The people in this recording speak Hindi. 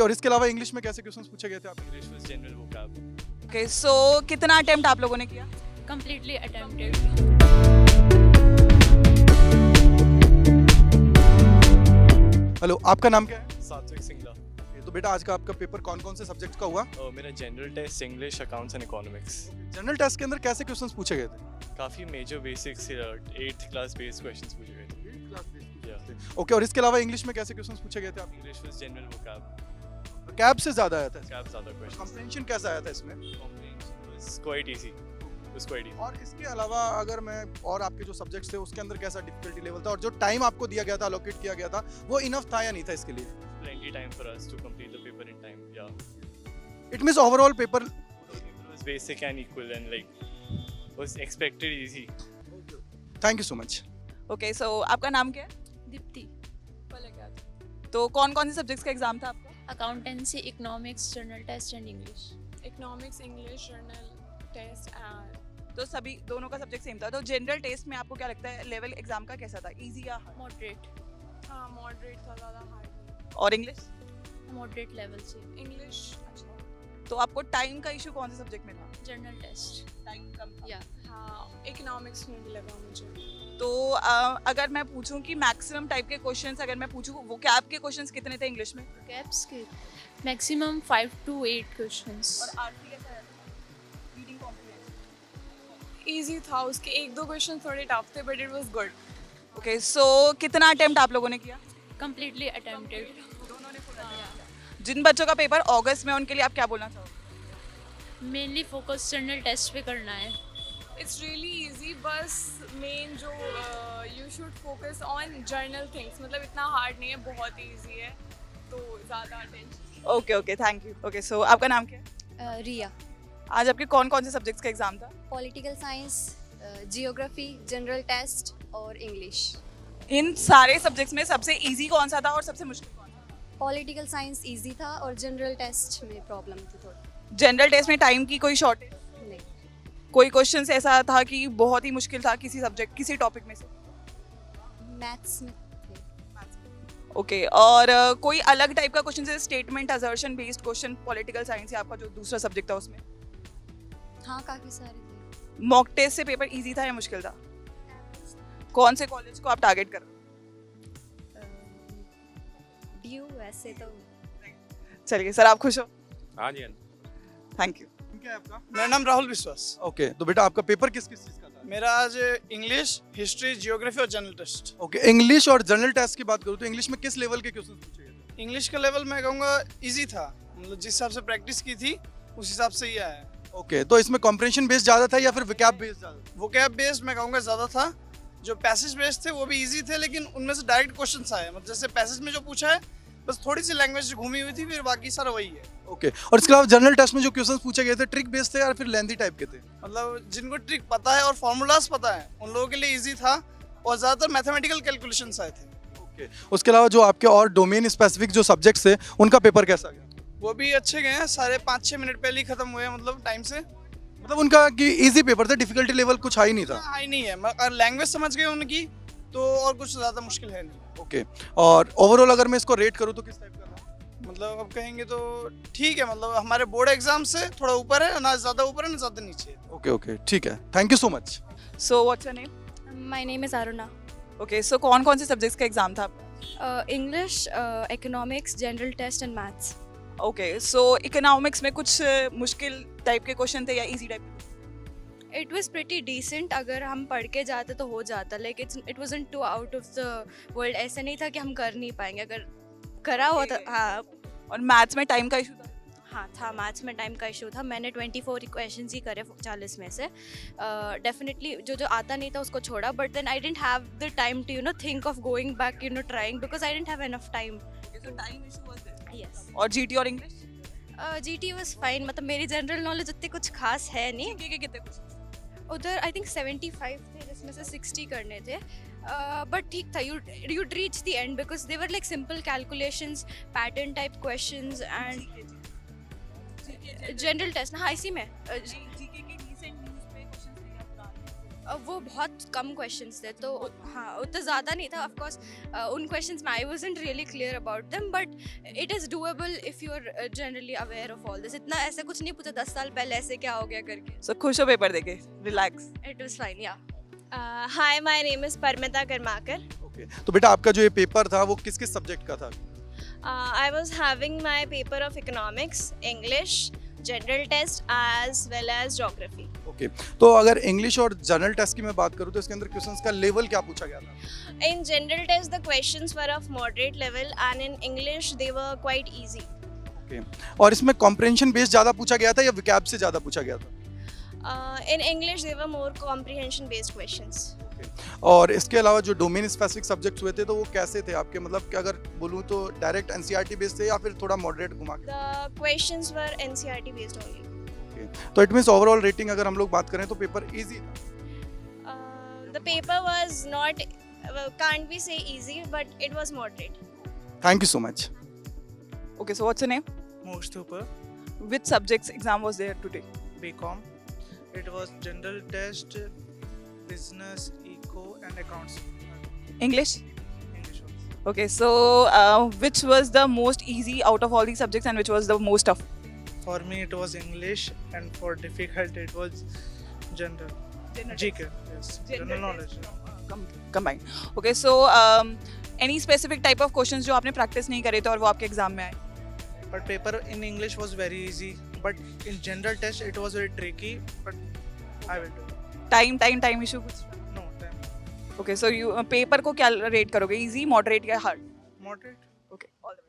ओके, और इसके अलावा इंग्लिश में कैसे क्वेश्चंस पूछे गए थे आपको? English was general vocab. Okay, so कितना अटेम्प्ट आप लोगों ने किया? Completely attempted. हेलो, आपका नाम क्या है? सात्विक सिंगला. तो बेटा आज का आपका पेपर कौन कौन से सब्जेक्ट का हुआ? मेरा general test English, accounts and economics. General test के अंदर कैसे क्वेश्चंस पूछे गए थे? काफ़ी major basics 8th class based questions पूछे गए थे. Yeah. ओके, और इसके अलावा इंग्लिश में कैसे क्वेश्चंस पूछे गए थे आप? English was general vocab. Cab से ज्यादा आया था? Vocab ज़्यादा questions. कॉम्प्रिहेंशन कैसा आया था इसमें? Comprehension was quite easy. It was quite easy. और इसके अलावा अगर मैं और आपके जो सब्जेक्ट्स थे उसके अंदर कैसा डिफिकल्टी लेवल था, और जो टाइम आपको दिया गया था, अलोकेट किया गया था, वो इनफ था या नहीं था इसके लिए? Plenty time for us to complete the paper in time. Yeah. It means overall paper It was basic and equal and like was expected easy. Thank you so much. Okay, so आपका नाम क्या है? दीप्ति. तो कौन कौन से सब्जेक्ट्स का एग्जाम था आपका? Accountancy, economics, journal test and English. Economics, English, journal test and तो सभी दोनों का सब्जेक्ट सेम था. तो जनरल टेस्ट में आपको क्या लगता है लेवल एग्जाम का कैसा था, इजी या hard? Moderate. हाँ मॉडरेट था, ज़्यादा हार्ड. और इंग्लिश? Moderate level से. इंग्लिश अच्छा. तो आपको टाइम का इशू कौन से सब्जेक्ट में था? Journal test. टाइम कम था. Yeah. हाँ इकोनॉमिक्स में भी लगा मुझे. तो अगर मैं पूछूं कि मैक्सिमम टाइप के क्वेश्चंस अगर मैं पूछूं वो कैब के क्वेश्चंस कितने थे इंग्लिश में? Gaps के maximum 5 to 8 questions. और आरटी कैसा है? Reading comprehension. इजी था, उसके एक दो क्वेश्चन थोड़े टफ थे but it was good. Okay, so कितना अटेम्प्ट आप लोगों ने किया? Completely attempted. जिन बच्चों का पेपर अगस्त में उनके लिए आप क्या बोलना चाहोगे? Mainly focus journal test पे करना है. इट्स रियली इजी, बस मेन जो you should focus on journal things, मतलब इतना हार्ड नहीं है, बहुत इजी है, तो ज़्यादा attention. Okay okay, thank you. Okay, so आपका नाम क्या है? रिया. आज आपके कौन कौन से सब्जेक्ट्स का एग्जाम था? Political science, geography, general test और इंग्लिश. इन सारे सब्जेक्ट्स में सबसे इजी कौन सा था और सबसे मुश्किल कौन सा? पॉलिटिकल साइंस इजी था और जनरल टेस्ट में प्रॉब्लम थी थोड़ी. जनरल टेस्ट में टाइम की कोई शॉर्टेज? नहीं. कोई क्वेश्चन ऐसा था कि बहुत ही मुश्किल था किसी सब्जेक्ट किसी टॉपिक में से? मैथ्स में थे. ओके, और कोई अलग टाइप का क्वेश्चन जैसे statement assertion based question political science या आपका जो दूसरा सब्जेक्ट था उसमें? हाँ काफ़ी सारे थे. मॉक टेस्ट से पेपर इजी था या मुश्किल था? कौन से कॉलेज को आप टारगेट कर रहे हो? ड्यू वैसे तो. चलिए सर, आप खुश हो? हाँ जी. Thank you. क्या है आपका? मेरा नाम राहुल विश्वास. ओके, तो बेटा आपका पेपर किस किस चीज का था? मेरा आज इंग्लिश, हिस्ट्री, जियोग्राफी और जनरल टेस्ट. ओके, इंग्लिश और जनरल टेस्ट की बात करूँ तो इंग्लिश में किस लेवल के क्वेश्चंस पूछे गए थे? इंग्लिश का लेवल मैं कहूँगा इजी था, मतलब जिस हिसाब से प्रैक्टिस की थी उस हिसाब से ही आया है. ओके, तो इसमें कॉम्प्रिहेंशन बेस्ड ज्यादा था या फिर वोकैब बेस्ड ज्यादा? वोकैब बेस्ड मैं कहूँगा ज़्यादा था. जो पैसेज बेस्ड थे वो भी इजी थे, लेकिन उनमें से डायरेक्ट क्वेश्चन आए, मतलब जैसे पैसेज में जो पूछा है बस थोड़ी सी लैंग्वेज घूमी हुई थी, फिर बाकी सारा वही है. ओके, और इसके अलावा जनरल टेस्ट में जो क्वेश्चंस पूछे गए थे ट्रिक बेस्ड थे या फिर लेंथी टाइप के थे? मतलब जिनको ट्रिक पता है और फार्मूलाज पता है उन लोगों के लिए इजी था, और ज़्यादातर मैथमेटिकल कैलकुलेशंस आए थे. ओके, उसके अलावा जो आपके और डोमेन स्पेसिफिक जो सब्जेक्ट्स थे उनका पेपर कैसा गया? वो भी अच्छे गए हैं, सारे 5-6 मिनट पहले ही खत्म हुए हैं, मतलब टाइम से. मतलब उनका कि इजी पेपर था, डिफिकल्टी लेवल कुछ हाई नहीं था? हाई नहीं है, अगर लैंग्वेज समझ गए उनकी तो और कुछ ज़्यादा मुश्किल है नहीं. ओके, और ओवरऑल अगर मैं इसको रेट करूँ तो किस टाइप का था? मतलब अब कहेंगे तो ठीक है, मतलब हमारे बोर्ड एग्जाम से थोड़ा ऊपर है, ना ज़्यादा ऊपर है ना ज़्यादा नीचे है. ओके ओके, ठीक है, thank you so much. So what's your name? My name is Aruna. Okay, so कौन कौन से सब्जेक्ट्स का एग्जाम था आपका? English, economics, general test and maths. Okay, so economics में कुछ मुश्किल टाइप के क्वेश्चन थे या easy type? It was pretty decent, अगर हम पढ़ के जाते तो हो जाता, लेकिन it wasn't too out of the world. ऐसा नहीं था कि हम कर नहीं पाएंगे, अगर करा हुआ था. हाँ. और मैथ्स में टाइम का इशू था? हाँ था, मैथ्स में टाइम का इशू था. मैंने 24 क्वेश्चंस ही करे 40 में से. डेफिनेटली जो आता नहीं था उसको छोड़ा, but then I didn't have the time to think of going back trying, because I didn't have enough time. Time issue was there. Yes. और जीटी और इंग्लिश? जीटी वाज फाइन, मतलब मेरी जनरल नॉलेज उतनी कुछ खास है नहीं. जीके के कितने क्वेश्चन? उधर आई थिंक 75 थे, जिसमें से 60 करने थे. बट ठीक था. you'd reach the end because they were like simple calculations, pattern type questions and general test. हाँ इसी में जीके के रीसेंट न्यूज़ पे क्वेश्चंस थे या पुराने? वो बहुत कम क्वेश्चंस थे तो हाँ उतना ज़्यादा नहीं था ऑफ कोर्स उन क्वेश्चंस में I wasn't really clear about them but it is doable if you are generally aware of all this इतना ऐसा कुछ नहीं पूछा 10 साल पहले ऐसे क्या हो गया करके सो खुश हो पेपर देके, रिलैक्स. इट वाज फाइन या Hi, my name is Parmita Karmakar. Okay, तो बेटा आपका जो ये पेपर था वो किस किस सब्जेक्ट का था? I was having my paper of economics, English, general test as well as geography. Okay, तो अगर इंग्लिश और जनरल टेस्ट की मैं बात करूँ तो इसके अंदर क्वेश्चंस का लेवल क्या पूछा गया था? In general test, the questions were of moderate level, and in English, they were quite easy. Okay, और इसमें कॉम्प्रिहेंशन बेस्ड ज़्यादा पूछा गया था या विकैब से ज़्यादा पूछा गया था? In English, they were more comprehension-based questions. और इसके अलावा जो डोमेन स्पेसिफिक सब्जेक्ट्स हुए थे तो वो कैसे थे आपके, मतलब कि अगर बोलूँ तो डायरेक्ट एनसीईआरटी बेस्ड थे या फिर थोड़ा मॉडरेट घुमा के? The questions were NCERT based only. Okay. तो इट मींस ओवरऑल रेटिंग अगर हम लोग बात करें तो पेपर इजी था? The paper was not, can't we say easy, but it was moderate. Thank you so much. Okay, so what's your name? Mostupa, Which subjects exam was there today? BCom. It was general test, business, eco, and accounts. English? English also. Okay, so which was the most easy out of all these subjects and which was the most tough? For me, it was English, and for difficult, it was general. GK, yes. General knowledge. Combined. Okay, so any specific type of questions जो आपने practice नहीं करे थे और वो आपके exam में आए? But paper in English was very easy. But in general test, it was very tricky. But I will do it. Time issue कुछ? No time. Okay, so you paper को क्या rate करोगे? Easy, moderate या hard? Moderate. Okay, all the